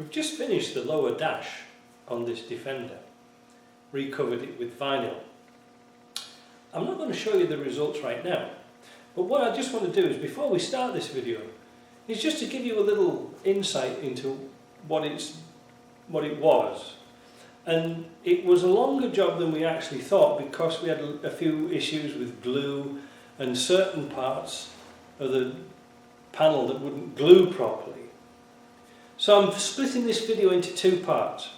We've just finished the lower dash on this Defender, recovered it with vinyl. I'm not going to show you the results right now, but what I just want to do is, before we start this video, is just to give you a little insight into what it was. And it was a longer job than we actually thought, because we had a few issues with glue and certain parts of the panel that wouldn't glue properly. So I'm splitting this video into two parts: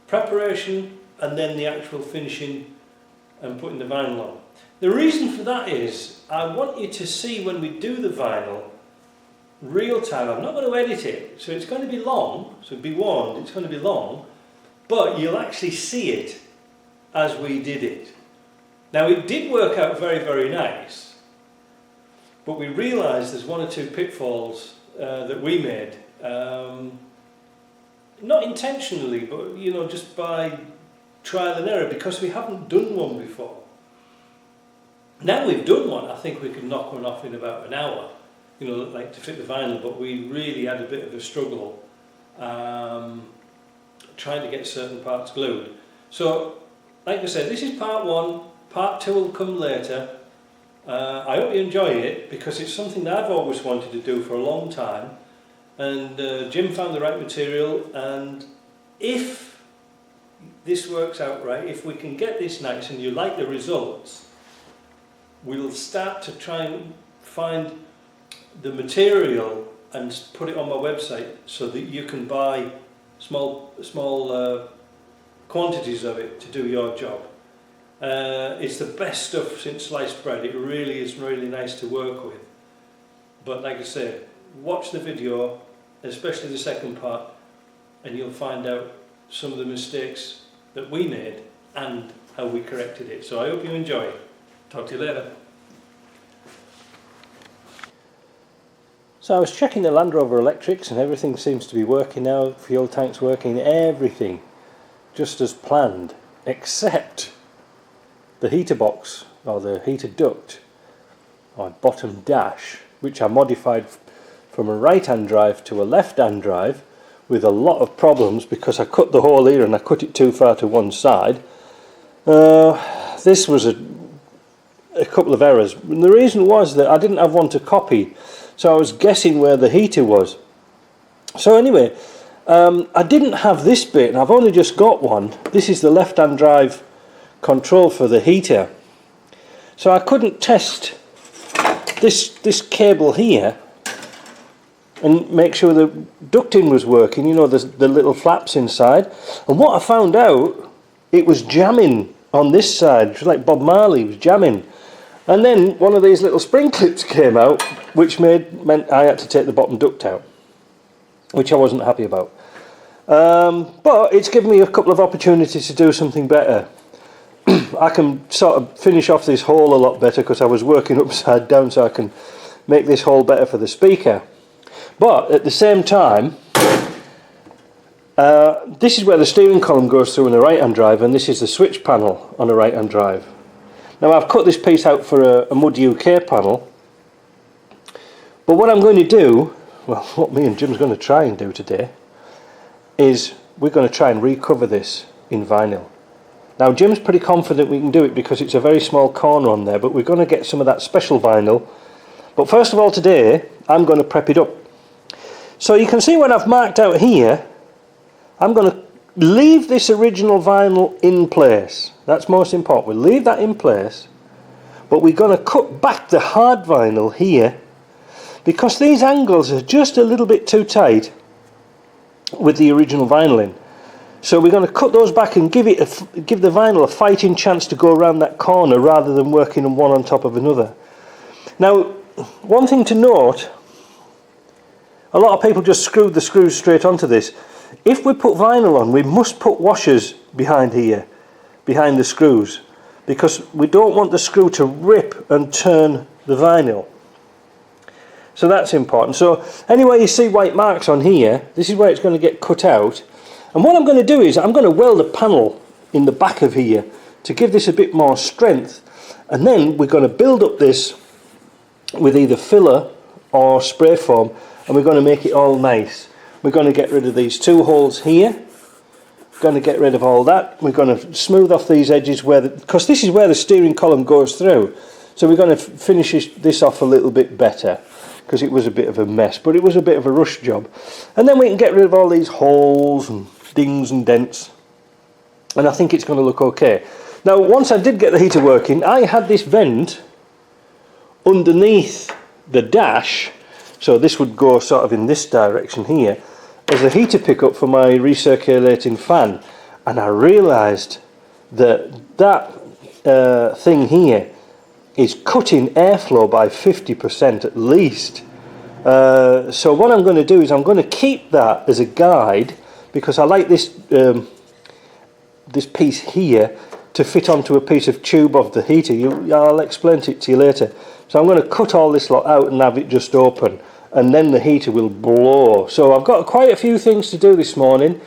preparation and then the actual finishing and putting the vinyl on. The reason for that is I want you to see, when we do the vinyl, real time. I'm not going to edit it, so it's going to be long, so be warned, it's going to be long, but you'll actually see it as we did it. Now, it did work out very, very nice, but we realised there's one or two pitfalls that we made. Not intentionally, but just by trial and error, because we haven't done one before. Now we've done one, I think we can knock one off in about an hour, like to fit the vinyl, but we really had a bit of a struggle trying to get certain parts glued. So, like I said, this is part one, part two will come later. I hope you enjoy it, because it's something that I've always wanted to do for a long time. And Jim found the right material, and if this works out right, if we can get this nice and you like the results, we'll start to try and find the material and put it on my website so that you can buy small quantities of it to do your job. It's the best stuff since sliced bread. It really is really nice to work with. But like I said, watch the video, especially the second part, and you'll find out some of the mistakes that we made and how we corrected it. So I hope you enjoy. Talk to you later. So I was checking the Land Rover electrics, and everything seems to be working now. Fuel tank's working, everything just as planned, except the heater box, or the heater duct, or bottom dash, which I modified from a right-hand drive to a left-hand drive with a lot of problems, because I cut the hole here and I cut it too far to one side. This was a couple of errors, and the reason was that I didn't have one to copy, so I was guessing where the heater was. So anyway, I didn't have this bit, and I've only just got one. This is the left-hand drive control for the heater, so I couldn't test this cable here and make sure the ducting was working, the little flaps inside. And what I found out, it was jamming on this side. It was like Bob Marley was jamming. And then one of these little spring clips came out, which meant I had to take the bottom duct out, which I wasn't happy about. But it's given me a couple of opportunities to do something better. I can sort of finish off this hole a lot better, because I was working upside down, so I can make this hole better for the speaker. But at the same time, this is where the steering column goes through in the right-hand drive, and this is the switch panel on the right-hand drive. Now I've cut this piece out for a Mud UK panel, but what I'm going to do, well, what me and Jim's going to try and do today, is we're going to try and recover this in vinyl. Now Jim's pretty confident we can do it, because it's a very small corner on there, but we're going to get some of that special vinyl. But first of all today, I'm going to prep it up. So you can see what I've marked out here. I'm going to leave this original vinyl in place. That's most important. We'll leave that in place, but we're going to cut back the hard vinyl here, because these angles are just a little bit too tight with the original vinyl in. So we're going to cut those back and give the vinyl a fighting chance to go around that corner, rather than working on one on top of another. Now, one thing to note, a lot of people just screwed the screws straight onto this. If we put vinyl on, we must put washers behind here, behind the screws, because we don't want the screw to rip and turn the vinyl. So that's important. So anyway, you see white marks on here, this is where it's going to get cut out. And what I'm going to do is I'm going to weld a panel in the back of here to give this a bit more strength, and then we're going to build up this with either filler or spray foam, and we're going to make it all nice. We're going to get rid of these two holes here. Going to get rid of all that. We're going to smooth off these edges because this is where the steering column goes through. So we're going to finish this off a little bit better, because it was a bit of a mess, but it was a bit of a rush job. And then we can get rid of all these holes and dings and dents, and I think it's going to look okay. Now, once I did get the heater working, I had this vent underneath the dash, so this would go sort of in this direction here as a heater pickup for my recirculating fan, and I realised that thing here is cutting airflow by 50% at least. So what I'm going to do is I'm going to keep that as a guide, because I like this this piece here to fit onto a piece of tube of the heater. I'll explain it to you later. So I'm going to cut all this lot out and have it just open, and then the heater will blow. So I've got quite a few things to do this morning.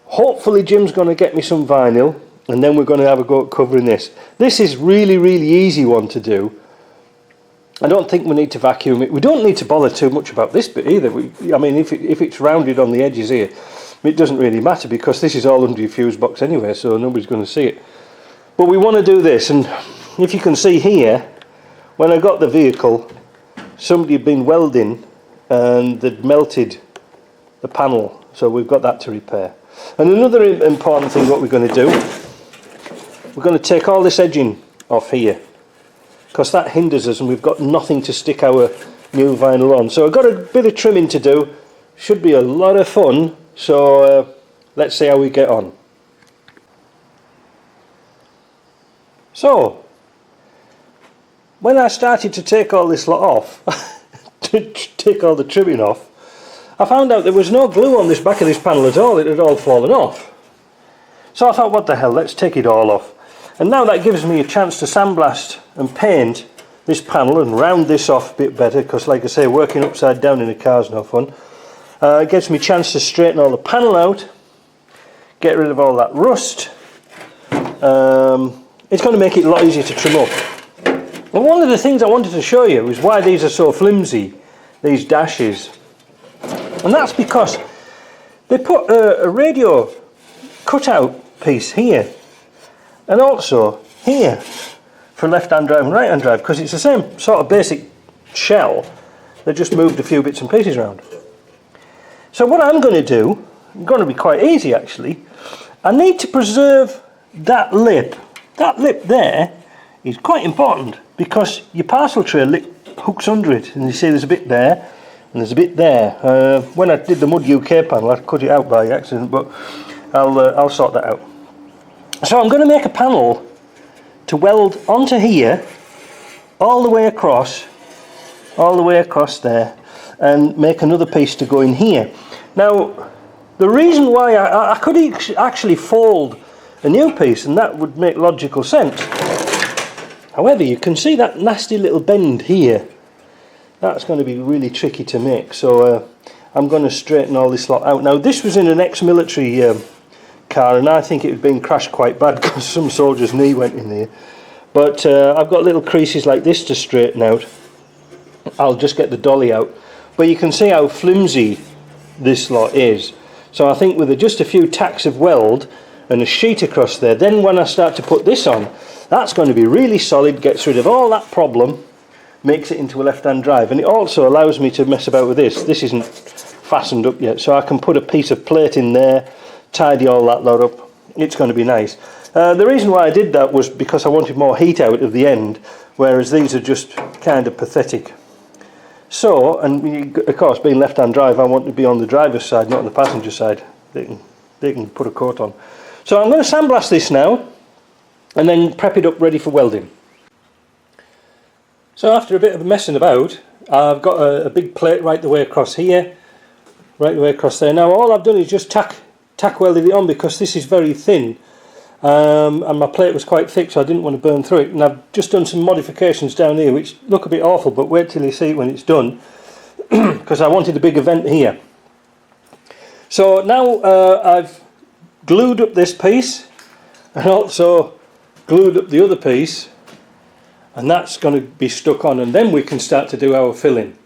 Hopefully Jim's going to get me some vinyl, and then we're going to have a go at covering this. This is really easy one to do. I don't think we need to vacuum it. We don't need to bother too much about this bit either. I mean, if it's rounded on the edges here, it doesn't really matter, because this is all under your fuse box anyway, so nobody's going to see it. But we want to do this, and if you can see here, when I got the vehicle, somebody had been welding and they'd melted the panel, so we've got that to repair. And another important thing, what we're going to do, we're going to take all this edging off here, because that hinders us and we've got nothing to stick our new vinyl on. So I've got a bit of trimming to do. Should be a lot of fun, so let's see how we get on. So when I started to take all this lot off, to take all the trimming off, I found out there was no glue on this back of this panel at all. It had all fallen off. So I thought, what the hell, let's take it all off. And now that gives me a chance to sandblast and paint this panel and round this off a bit better, because like I say, working upside down in a car is no fun. It gives me a chance to straighten all the panel out, get rid of all that rust. It's going to make it a lot easier to trim up. And one of the things I wanted to show you is why these are so flimsy, these dashes. And that's because they put a radio cutout piece here, and also here for left-hand drive and right-hand drive, because it's the same sort of basic shell. They just moved a few bits and pieces around. So what I'm going to do, it's going to be quite easy actually. I need to preserve that lip. That lip there is quite important, because your parcel tray lip hooks under it, and you see there's a bit there and there's a bit there. When I did the Mud UK panel, I cut it out by accident, but I'll sort that out. So I'm going to make a panel to weld onto here, all the way across there, and make another piece to go in here. Now, the reason why I could actually fold a new piece, and that would make logical sense. However, you can see that nasty little bend here. That's going to be really tricky to make, so I'm going to straighten all this lot out. Now, this was in an ex-military car, and I think it had been crashed quite bad because some soldier's knee went in there. But I've got little creases like this to straighten out. I'll just get the dolly out. But you can see how flimsy this lot is. So I think with just a few tacks of weld and a sheet across there, then when I start to put this on, that's going to be really solid, gets rid of all that problem, makes it into a left-hand drive. And it also allows me to mess about with this. This isn't fastened up yet, so I can put a piece of plate in there, tidy all that lot up. It's going to be nice. The reason why I did that was because I wanted more heat out of the end, whereas these are just kind of pathetic. So, and of course being left-hand drive, I want to be on the driver's side, not on the passenger side. They can put a coat on. So I'm going to sandblast this now, and then prep it up ready for welding. So after a bit of messing about, I've got a big plate right the way across here, right the way across there. Now all I've done is just tack welded it on, because this is very thin, and my plate was quite thick, so I didn't want to burn through it. And I've just done some modifications down here which look a bit awful, but wait till you see it when it's done, because I wanted a bigger vent here. So now I've glued up this piece and also glued up the other piece, and that's going to be stuck on, and then we can start to do our filling.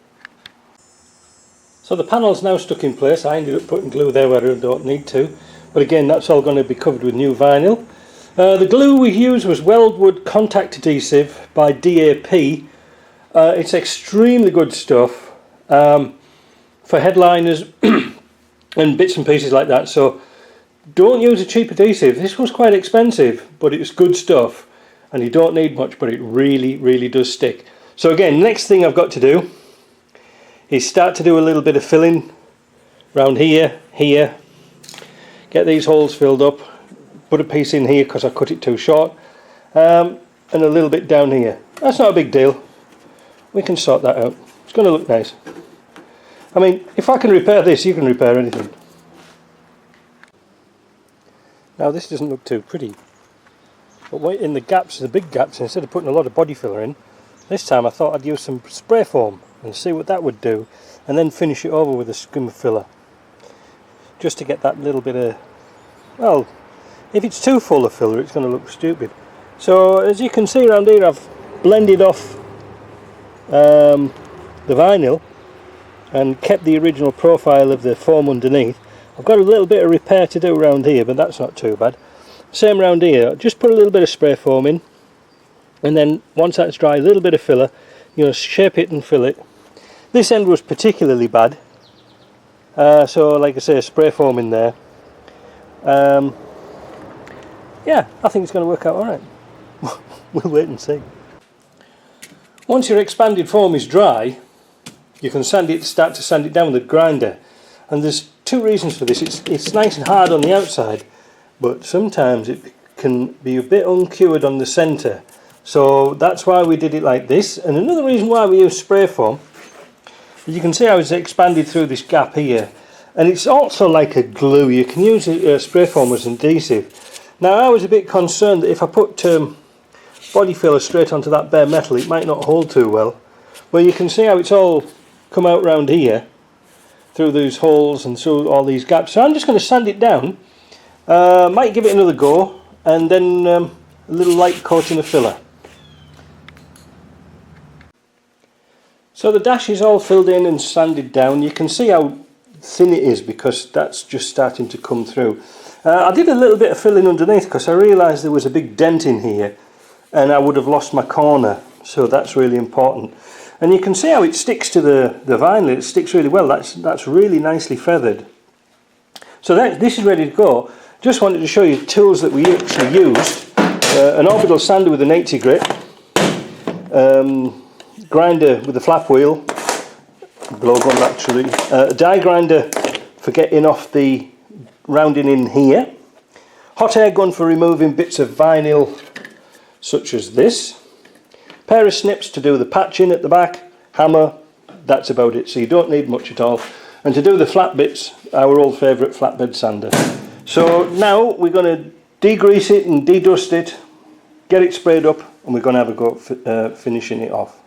So the panel's now stuck in place. I ended up putting glue there where I don't need to, but again that's all going to be covered with new vinyl. The glue we used was Weldwood Contact Adhesive by DAP. It's extremely good stuff for headliners and bits and pieces like that, so don't use a cheap adhesive. This was quite expensive, but it's good stuff and you don't need much, but it really does stick. So again, next thing I've got to do is start to do a little bit of filling around here, get these holes filled up, put a piece in here because I cut it too short, and a little bit down here. That's not a big deal, we can sort that out. It's going to look nice. I mean, if I can repair this, you can repair anything. Now this doesn't look too pretty, but in the gaps, the big gaps, instead of putting a lot of body filler in, this time I thought I'd use some spray foam and see what that would do, and then finish it over with a skim of filler, just to get that little bit of, well, if it's too full of filler it's going to look stupid. So as you can see around here, I've blended off the vinyl and kept the original profile of the foam underneath. I've got a little bit of repair to do around here, but that's not too bad. Same around here, just put a little bit of spray foam in, and then once that's dry, a little bit of filler, you know, shape it and fill it. This end was particularly bad, so like I say, spray foam in there. Yeah, I think it's going to work out alright. We'll wait and see. Once your expanded foam is dry, you can start to sand it down with a grinder. And there's two reasons for this. It's nice and hard on the outside, but sometimes it can be a bit uncured on the centre. So that's why we did it like this. And another reason why we use spray foam, you can see how it's expanded through this gap here. And it's also like a glue. You can use spray foam as an adhesive. Now I was a bit concerned that if I put body filler straight onto that bare metal, it might not hold too well. Well, you can see how it's all come out round here, through those holes and through all these gaps. So I'm just going to sand it down, might give it another go, and then a little light coating of filler. So the dash is all filled in and sanded down. You can see how thin it is because that's just starting to come through. I did a little bit of filling underneath because I realised there was a big dent in here and I would have lost my corner, so that's really important. And you can see how it sticks to the vinyl. It sticks really well. That's really nicely feathered. So this is ready to go. Just wanted to show you the tools that we actually used. An orbital sander with an 80 grit, grinder with a flap wheel, blow gun actually, a die grinder for getting off the rounding in here, hot air gun for removing bits of vinyl such as this, pair of snips to do the patching at the back, hammer, that's about it, so you don't need much at all. And to do the flat bits, our old favourite flatbed sander. So now we're going to degrease it and dedust it, get it sprayed up, and we're going to have a go at finishing it off.